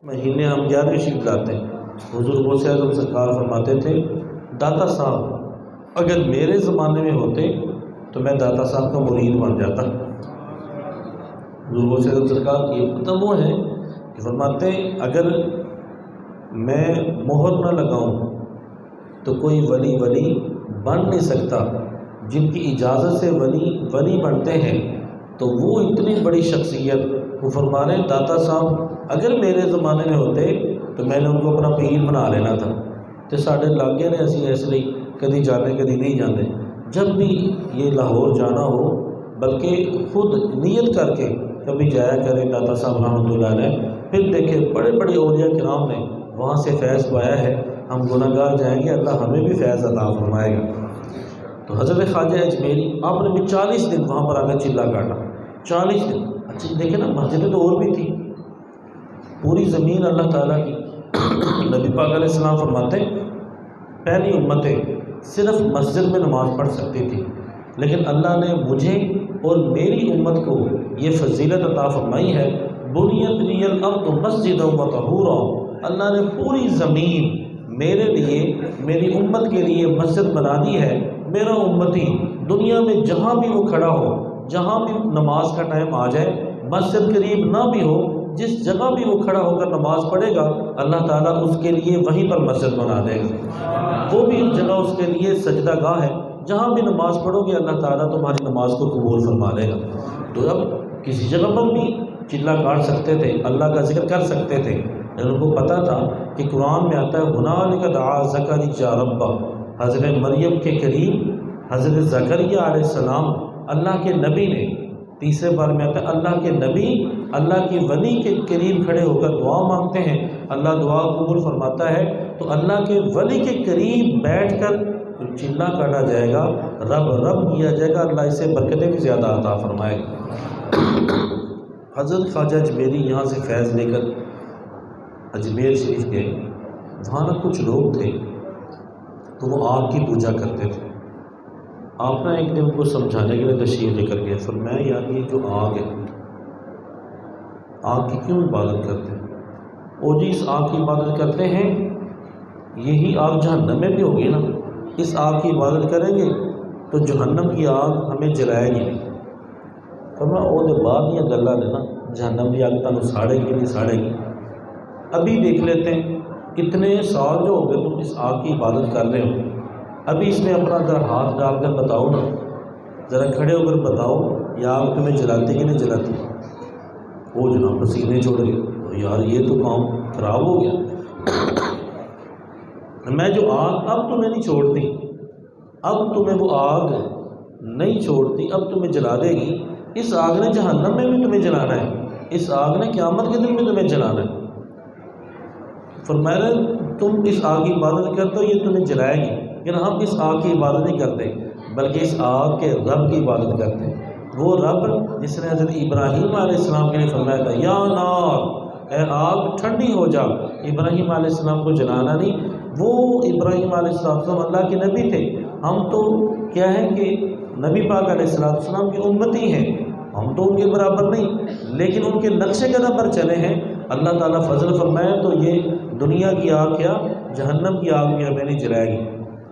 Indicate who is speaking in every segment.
Speaker 1: مہینے ہم 11ویں شریف لاتے ہیں. حضور غوث اعظم سرکار فرماتے تھے داتا صاحب اگر میرے زمانے میں ہوتے تو میں داتا صاحب کا مرید بن جاتا. حضور غوث اعظم سرکار یہ مطلب وہ ہے کہ فرماتے ہیں اگر میں مہر نہ لگاؤں تو کوئی ولی بن نہیں سکتا. جن کی اجازت سے ولی بنتے ہیں تو وہ اتنی بڑی شخصیت. وہ فرما رہے ہیں داتا صاحب اگر میرے زمانے میں ہوتے تو میں نے ان کو اپنا پیر بنا لینا تھا. تو ساڈے لاگے نے اسی اس لیے کدی جانے کدی نہیں جانے. جب بھی یہ لاہور جانا ہو بلکہ خود نیت کر کے کبھی جایا کرے داتا صاحب رحمۃ اللہ علیہ. پھر دیکھیں بڑے بڑے اولیاء کرام نے وہاں سے فیض پایا ہے. ہم گناہ گار جائیں گے اللہ ہمیں بھی فیض عطا فرمائے گا. تو حضرت خواجہ اجمیری آپ نے بھی 40 دن وہاں پر آ کر چلا کاٹا. 40 دن. اچھا دیکھیں نا مسجدیں تو اور بھی تھی. پوری زمین اللہ تعالیٰ کی. نبی پاک علیہ السلام فرماتے پہلی امتیں صرف مسجد میں نماز پڑھ سکتی تھی لیکن اللہ نے مجھے اور میری امت کو یہ فضیلت عطا فرمائی ہے. بنیت لی الارض مسجدا وطہورا. اللہ نے پوری زمین میرے لیے میری امت کے لیے مسجد بنا دی ہے. میرا امتی دنیا میں جہاں بھی وہ کھڑا ہو جہاں بھی نماز کا ٹائم آ جائے مسجد قریب نہ بھی ہو جس جگہ بھی وہ کھڑا ہو کر نماز پڑھے گا اللہ تعالیٰ اس کے لیے وہیں پر مسجد بنا دے گا. وہ بھی جگہ اس کے لیے سجدہ گاہ ہے. جہاں بھی نماز پڑھو گے اللہ تعالیٰ تمہاری نماز کو قبول فرما لے گا. تو اب کسی جگہ پر بھی چلا کاٹ سکتے تھے اللہ کا ذکر کر سکتے تھے. ان کو پتہ تھا کہ قرآن میں آتا ہے ہنالک دعا زکریا ربہ. حضرت مریم کے قریب حضرت زکریا علیہ السلام اللہ کے نبی نے تیسرے بار میں آتا ہے اللہ کے نبی اللہ کی ولی کے قریب کھڑے ہو کر دعا مانگتے ہیں اللہ دعا قبول فرماتا ہے. تو اللہ کے ولی کے قریب بیٹھ کر چلا کاٹا جائے گا رب کیا جائے گا اللہ اسے برکتیں بھی زیادہ عطا فرمائے گا. حضرت خواجہ اجمیری یہاں سے فیض لے کر اجمیر شریف گئے. وہاں نہ کچھ لوگ تھے تو وہ آگ کی پوجا کرتے تھے. آپ نے ایک دن ان کو سمجھانے کے لیے تشریف لے کر گئے. فرمایا یار یہ جو آگ ہے آگ کی کیوں عبادت کرتے ہیں؟ او جی اس آگ کی عبادت کرتے ہیں یہی آگ جہنم میں بھی ہوگی نا. اس آگ کی عبادت کریں گے تو جہنم کی آگ ہمیں جلائے گی نہیں. فرمایا وہ دے بعد یہ گلا نے نا جہنم کی آگ تمہیں ساڑے گی نہیں ساڑے گی. ابھی دیکھ لیتے ہیں اتنے سال جو ہو گئے تم اس آگ کی عبادت کر رہے ہو ابھی اس میں اپنا ذرا ہاتھ ڈال کر بتاؤ نا ذرا کھڑے ہو کر بتاؤ یہ آگ تمہیں جلاتی کہ نہیں جلاتی. وہ جناب پسینے چھوڑ گئے یار یہ تو کام خراب ہو گیا. میں جو آگ اب تمہیں نہیں چھوڑتی اب تمہیں وہ آگ نہیں چھوڑتی اب تمہیں جلا دے گی. اس آگ نے جہنم میں بھی تمہیں جلانا ہے. اس آگ نے قیامت کے دن میں تمہیں جلانا ہے. فرمایا تم اس آگ کی عبادت کرتے ہو یہ تمہیں جلائے گی لیکن ہم اس آگ کی عبادت نہیں کرتے بلکہ اس آگ کے رب کی عبادت کرتے ہیں. وہ رب جس نے حضرت ابراہیم علیہ السلام کے لیے فرمایا تھا یا نار اے آگ ٹھنڈی ہو جا. ابراہیم علیہ السلام کو جلانا نہیں. وہ ابراہیم علیہ السلام اللہ کے نبی تھے. ہم تو کیا ہے کہ نبی پاک علیہ السلام کی امتی ہیں. ہم تو ان کے برابر نہیں لیکن ان کے نقش قدم پر چلے ہیں. اللہ تعالیٰ فضل فرمائے تو یہ دنیا کی آگ کیا جہنم کی آگ بھی ہمیں نہیں جلائے گی.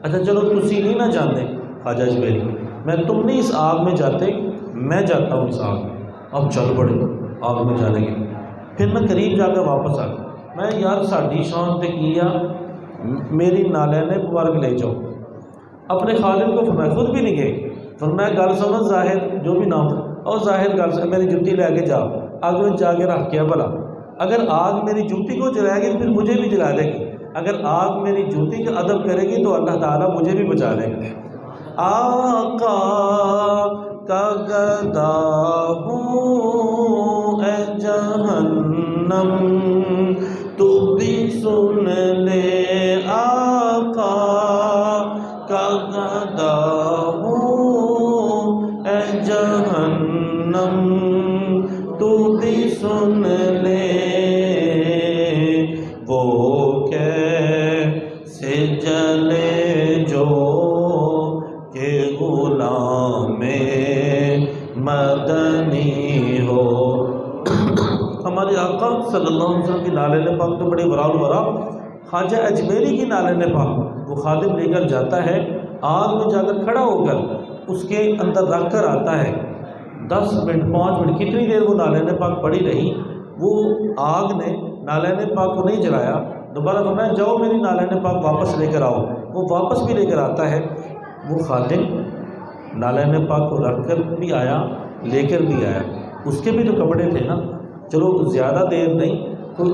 Speaker 1: اچھا چلو تسی نہیں نہ جانتے خواجہ اجمیری میں تم نہیں اس آگ میں جاتے میں جاتا ہوں اس آگ میں. اب چل پڑے آگ میں جانے کے. پھر میں قریب جا کر واپس آ گیا. میں یار ساڑی شان تے کیا میری نالین مبارک لے جاؤ. اپنے خالد کو فرمایا خود بھی نہیں گئے. فرمایا گل سنو ظاہر جو بھی نام تھا اور ظاہر گل سے میری جوتی لے کے جا آگ میں جا کے رکھ کیا بھلا. اگر آگ میری جوتی کو جلائے گی پھر مجھے بھی جلا دے گی. اگر آگ میری جوتی کا ادب کرے گی تو اللہ تعالیٰ مجھے بھی بچا لے گا. آقا کا گدا ہوں اے جہنم تو بھی سن لے. آقا کا گدا ہوں اے جہنم تو بھی سن لے. وہ کیسے جلے جو کہ غلام مدنی ہو. ہمارے آقا صلی اللہ علیہ وسلم کی نالین پاک تو بڑی وراء الورا، خواجہ اجمیری کی نالین پاک وہ خادم لے کر جاتا ہے، آگ میں جا کر کھڑا ہو کر اس کے اندر رکھ کر آتا ہے، 10 منٹ 5 منٹ کتنی دیر وہ نالین پاک پڑی رہی، وہ آگ نے نالین پاک کو نہیں جلایا، دوبارہ فرمایا جاؤ میری نالین پاک واپس لے کر آؤ، وہ واپس بھی لے کر آتا ہے۔ وہ خادم نالین پاک کو رکھ کر بھی آیا، لے کر بھی آیا، اس کے بھی تو کپڑے تھے نا، چلو زیادہ دیر نہیں، کوئی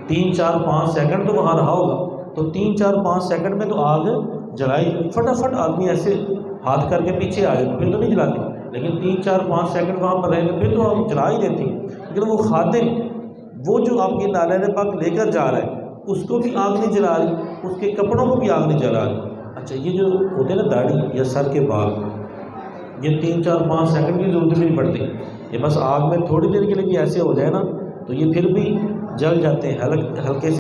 Speaker 1: 3 4 5 سیکنڈ تو وہاں رہا ہوگا، تو 3 4 5 سیکنڈ میں تو آگ جلائی، فٹافٹ آدمی ایسے ہاتھ کر کے پیچھے آ جائے پھر تو نہیں جلاتی، لیکن 3 4 5 سیکنڈ وہاں پر رہے گا پھر تو ہم جلا ہی دیتی، لیکن وہ خادم وہ جو آپ کی نالین پاک لے کر جا رہا ہے اس کو بھی آگ نہیں جلا رہی، اس کے کپڑوں کو بھی آگ نہیں جلا رہی۔ اچھا یہ جو ہوتے ہیں نا داڑھی یا سر کے بال، یہ 3 4 5 سیکنڈ کی ضرورت بھی نہیں پڑتی، یہ بس آگ میں تھوڑی دیر کے لیے بھی ایسے ہو جائے نا تو یہ پھر بھی جل جاتے ہیں، ہلکے سے